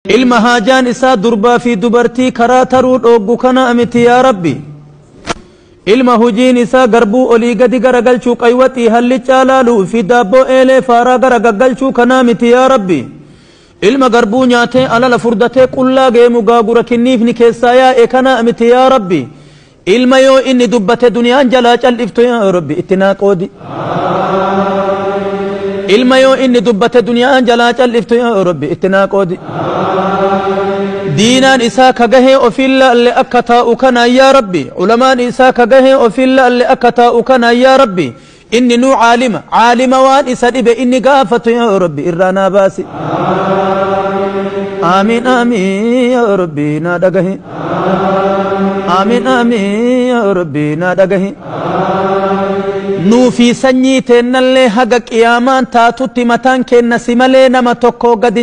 ilma haajaan isaa durbaa fi dubartii karaa taruu dhooggu kana amiti yaa rabbi. ilma hujiin isaa garbuu olii gadi garagalchuu qaywaxii halli caalaaluu fi daabboo eelee faaraa garagaggalchuu kana amiti yaa rabbi. ilma garbuu nyaatee alala furdatee qullaa geemu gaagura kinniifni keessaa yaa'e kana amiti yaa rabbi. ilma yoo inni dubbate duniyaan jalaa cal'iftu yaa rabbi itti naa qoodi. ilma yoo inni dubbate duniyaan jalaa cal'iftu yaa rabbi itti naa qoodi. diinaan isaa kagahee ofilla alle akka taa'u kana yaa rabbi. ulamaan isaa kagahee ofilla alle akka taa'u kana yaa rabbi. inni nuu caalima waan isa dhibe inni gaafatu yaa rabbi irraa naa baasi. آمين آمين يا ربي نادقه آمين آمين يا ربي نادقه نوفي سنيتنا اللي حقك يا مان تاتو تمتان كنا سمالي نما توكو قد